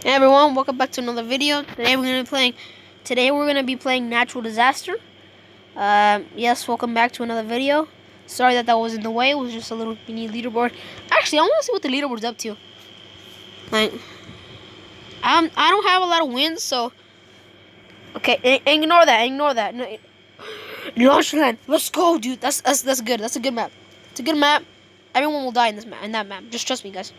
Hey everyone, welcome back to another video. Today we're gonna be playing Natural Disaster. Yes, welcome back to another video. Sorry that was in the way. It was just a little mini leaderboard. Actually, I want to see what the leaderboard's up to. Like, I don't have a lot of wins, so okay. Ignore that. Ignore that. No, launch land. Let's go, dude. That's good. That's a good map. It's a good map. Everyone will die in this map. In that map, just trust me, guys.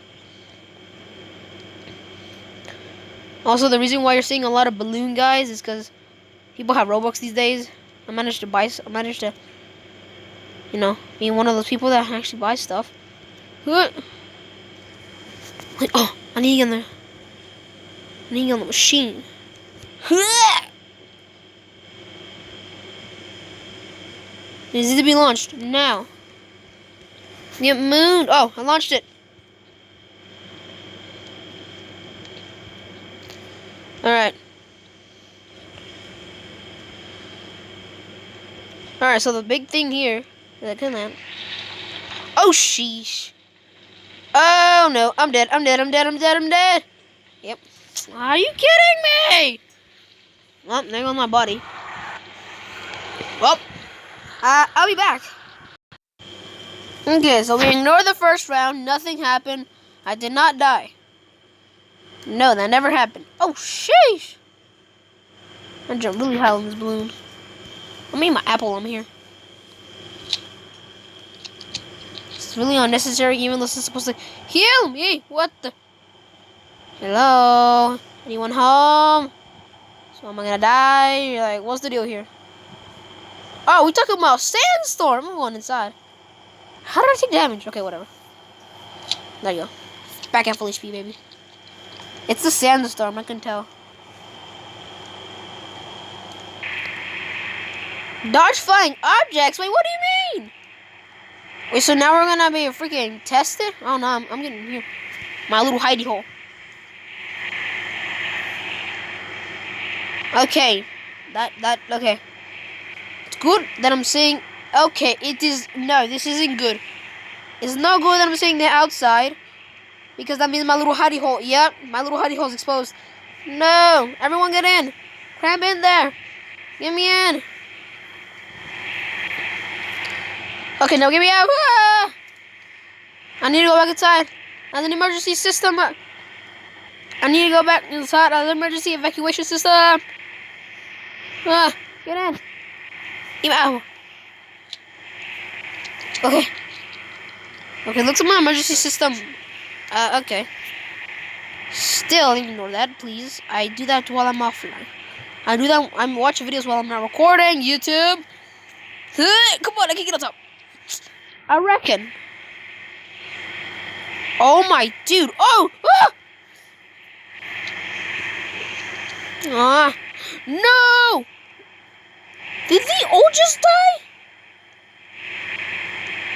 Also, the reason why you're seeing a lot of balloon guys is because people have Robux these days. I managed to, you know, be one of those people that actually buy stuff. Like, oh, I need to get on there. I need to get on the machine. It needs to be launched now. Get mooned. Oh, I launched it. Alright. Alright, so the big thing here is I can land. Oh, sheesh. Oh, no. I'm dead. I'm dead. I'm dead. I'm dead. I'm dead. Yep. Are you kidding me? Well, there goes my body. Well, I'll be back. Okay, so we ignored the first round. Nothing happened. I did not die. No, that never happened. Oh, sheesh. I jumped really high on this balloon. I mean, my apple, I'm here. It's really unnecessary, even though this is supposed to heal me. What the? Hello? Anyone home? So am I gonna die? You're like, what's the deal here? Oh, we talking about sandstorm. I'm going inside. How did I take damage? Okay, whatever. There you go. Back at full HP, baby. It's the sandstorm, I can tell. Dodge flying objects? Wait, what do you mean? Wait, so now we're gonna be freaking tested? Oh no, I'm getting here. My little hidey hole. Okay. Okay. It's good that I'm saying, okay, it is, no, this isn't good. It's not good that I'm saying the outside. Because that means my little hidey hole, yep, my little hidey hole is exposed. No, everyone get in. Cram in there. Get me in. Okay, now get me out. Ah! I need to go back inside. As an emergency system. I need to go back inside as an emergency evacuation system. Get in. Get out. Okay. Okay, looks like my emergency system. Okay. Still, ignore that, please. I do that while I'm offline. I do that. I'm watching videos while I'm not recording. YouTube. Come on, I can get on top. I reckon. Oh my dude. Oh! No! Did they all just die?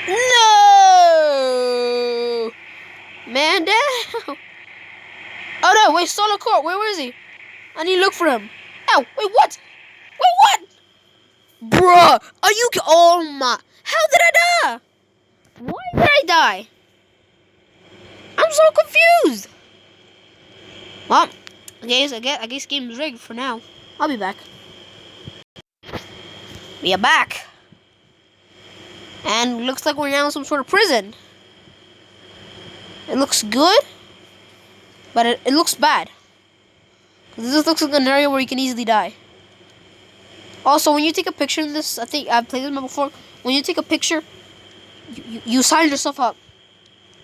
No! Man down. Oh no, wait, solo court. Where is he? I need to look for him. Ow, wait, what? Wait, what? Bruh, are you, oh my, how did I die? Why did I die? I'm so confused. Well, I guess game is rigged for now. I'll be back. We are back. And looks like we're now in some sort of prison. It looks good, but it looks bad. This looks like an area where you can easily die. Also, when you take a picture in this, I think I've played this map before. When you take a picture, you sign yourself up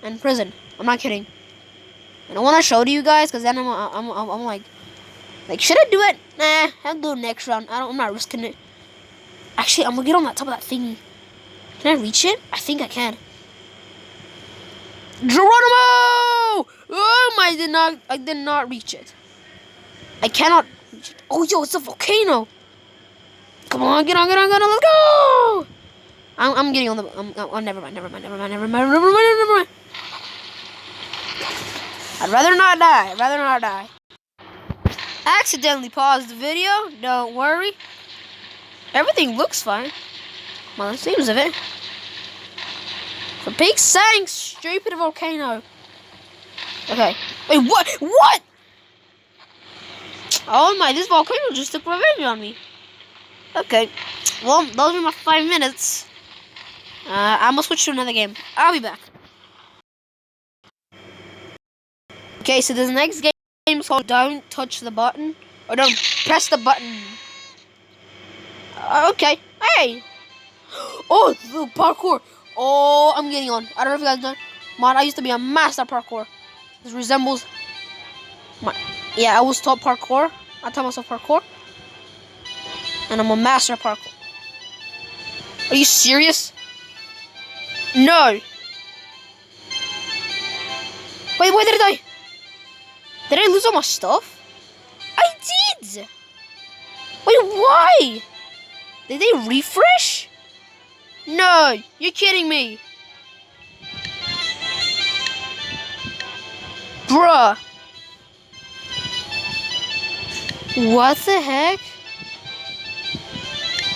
in prison. I'm not kidding. And I want to show to you guys because then I'm like, should I do it? Nah, I'll do it next round. I'm not risking it. Actually, I'm gonna get on that top of that thingy. Can I reach it? I think I can. Geronimo! Oh my! I did not reach it. I cannot reach it. Oh, yo, it's a volcano. Come on, get on, let's go! I'm getting on the. Oh, never mind. I'd rather not die. Accidentally paused the video. Don't worry. Everything looks fine. Well, it seems of it. For peak saying stupid volcano. Okay. Wait, what? What? Oh my, this volcano just took revenge on me. Okay. Well, those are my 5 minutes. I'm gonna switch to another game. I'll be back. Okay, so this next game is called Don't Touch the Button. Or Don't Press the Button. Okay. Hey! Oh, the parkour. Oh, I'm getting on. I don't know if you guys know. Man, I used to be a master parkour. This resembles my... Yeah, I was taught parkour. I taught myself parkour. And I'm a master parkour. Are you serious? No. Wait, why did I die? Did I lose all my stuff? I did! Wait, why? Did they refresh? No, you're kidding me. Bruh. What the heck?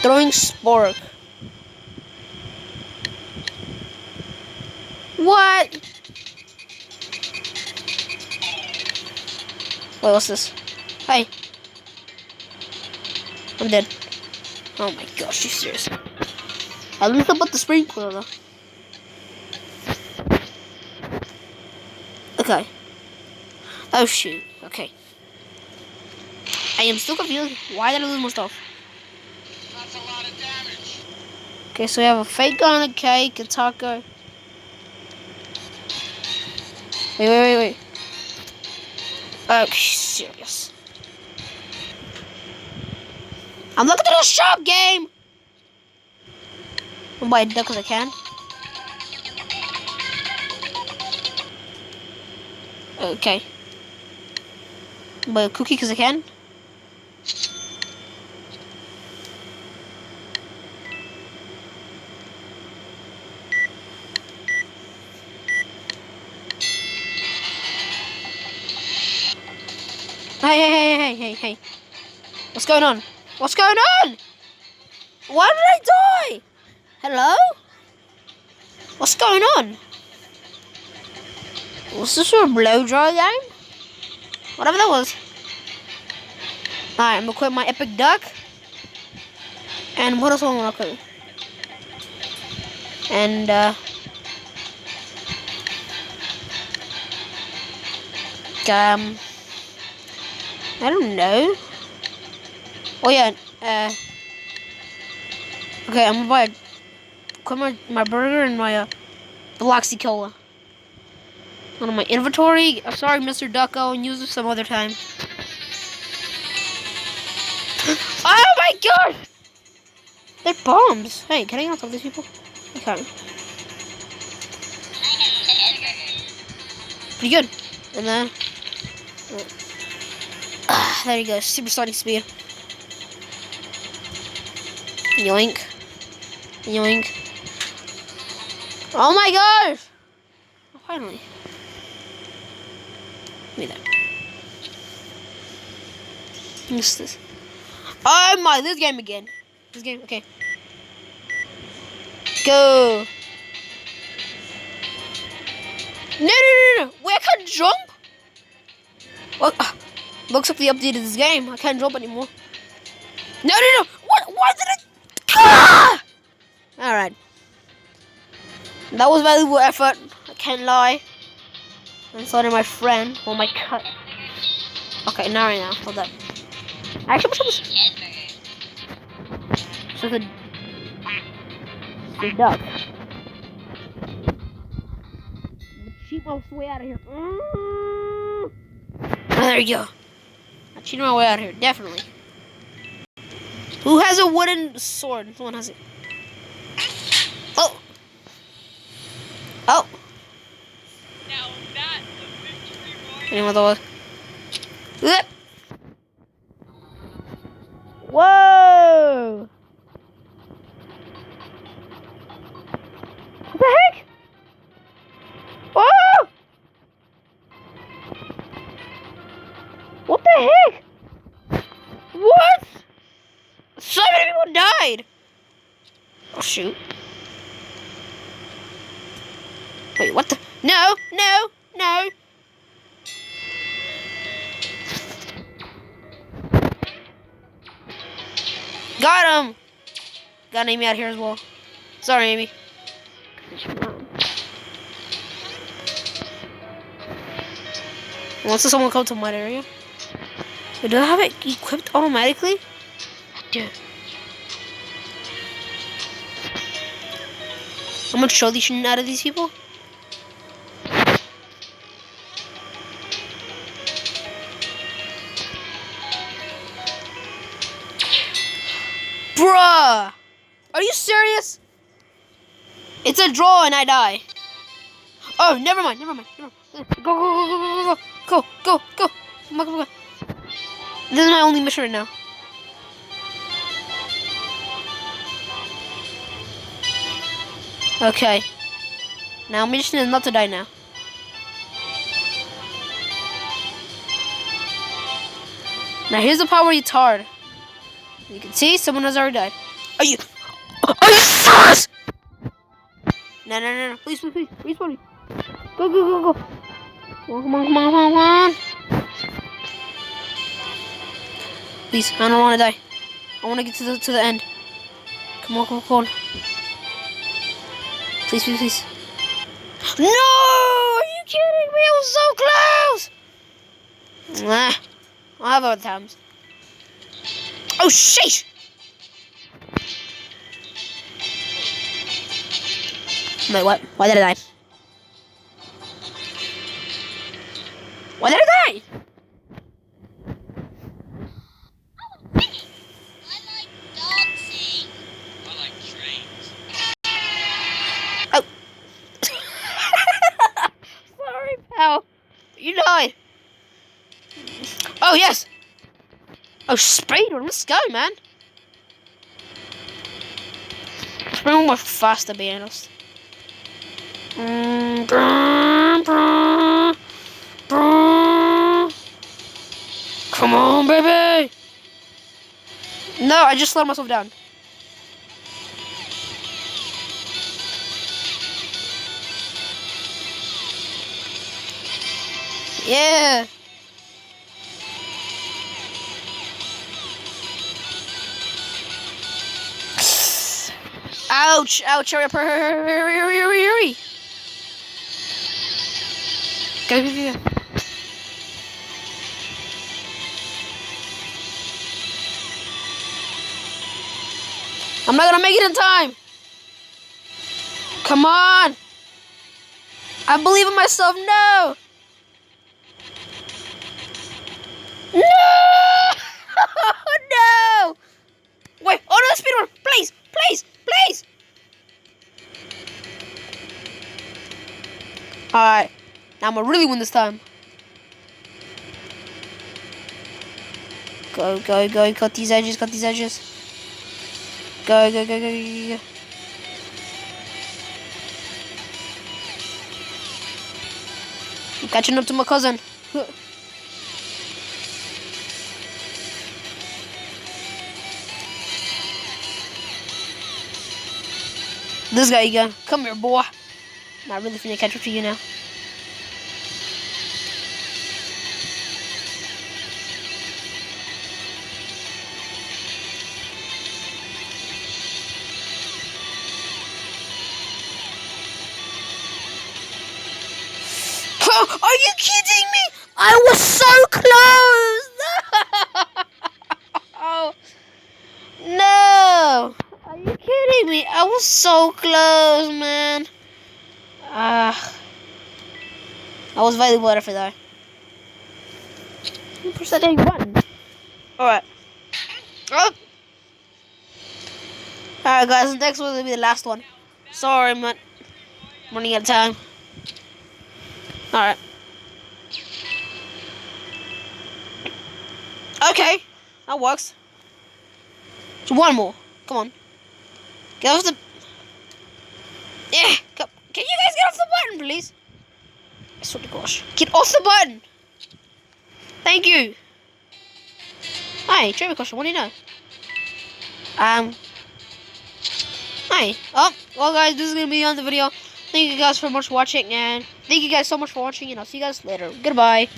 Throwing spark. What? Wait, what's this? Hey. I'm dead. Oh my gosh, you serious? At least I put the sprinkler though. Okay. Oh shoot. Okay. I am still confused. Why did I lose my stuff? That's a lot of damage. Okay, so we have a fake gun, a cake, a taco. Wait. Okay, serious. I'm looking at the shop game! I'm buying duck because I can. Okay. I'm buying a cookie because I can. Hey. What's going on? What's going on? Why did I die? Hello? What's going on? Was this a blow dry game? Whatever that was. Alright, I'm gonna equip my epic duck. And what else do I want to equip? And, I don't know. Oh yeah, okay, I'm gonna buy my burger and my Bloxy Cola. On my inventory. I'm sorry, Mr. Ducko, and use it some other time. Oh my gosh! They're bombs. Hey, can I not talk to these people? I can't. Pretty good. And then there you go, supersonic speed. Yoink. Oh my gosh! Oh, finally. Give me that. What's this? Oh my, this game again. This game, okay. Go. No. Wait, I can't jump? Well, looks like they updated this game. I can't jump anymore. No. What? Why did it? Ah! Alright. That was valuable effort. I can't lie. And so did my friend. Or my cut. Okay, now right now. Hold up. Actually, what's this? So the duck. Cheat my way out of here. Oh, there you go. I cheated my way out of here, definitely. Who has a wooden sword? Someone has it. Oh. Now that's a victory royale. Anyone the Whoa! What the heck? Oh! What the heck? What? So many people died. Oh shoot. Wait, what the? No. Got him! Got Amy out here as well. Sorry, Amy. Once someone come to my area. Wait, do I have it equipped automatically? I do. I'm gonna show the shit out of these people. Bruh! Are you serious? It's a draw and I die. Oh, never mind. Go. Come on. This is my only mission right now. Okay. Now mission is not to die now. Now here's the part where it's hard. You can see someone has already died. Are you serious? No. Please. Respawn me. Go. Come on. Please, I don't want to die. I want to get to the end. Come on. Please. No! Are you kidding me? I was so close! Nah. I'll have other times. Oh, shit! Wait, what? Why did I die? Why did I die? You died. Oh, yes. Oh, speedrun. Let's go, man. Speedrun more faster, to be honest. Come on, baby. No, I just slowed myself down. Yeah. Ouch. Hurry up. Hurry. Go. I'm not gonna make it in time. Come on. I believe in myself. No. No! Wait, no, speedrun! Please! Alright, now I'm gonna really win this time. Go. Cut these edges. Go. I'm catching up to my cousin. This guy again. Come here, boy. Not really finna catch up to you now. Are you kidding me? I was so close! Oh, no! Are you kidding me? I was so close, man. I was very better for that. Push that dang button. Alright. Oh. Alright, guys. The next one will be the last one. Sorry, man. I'm running out of time. Alright. Okay. That works. So one more. Come on. Get off the... Yeah. Can you guys get off the button, please? I swear to gosh. Get off the button. Thank you. Hi, trivia question. What do you know? Hi. Oh, well, guys, this is gonna be on the video. Thank you guys so much for watching, and thank you guys so much for watching, and I'll see you guys later. Goodbye.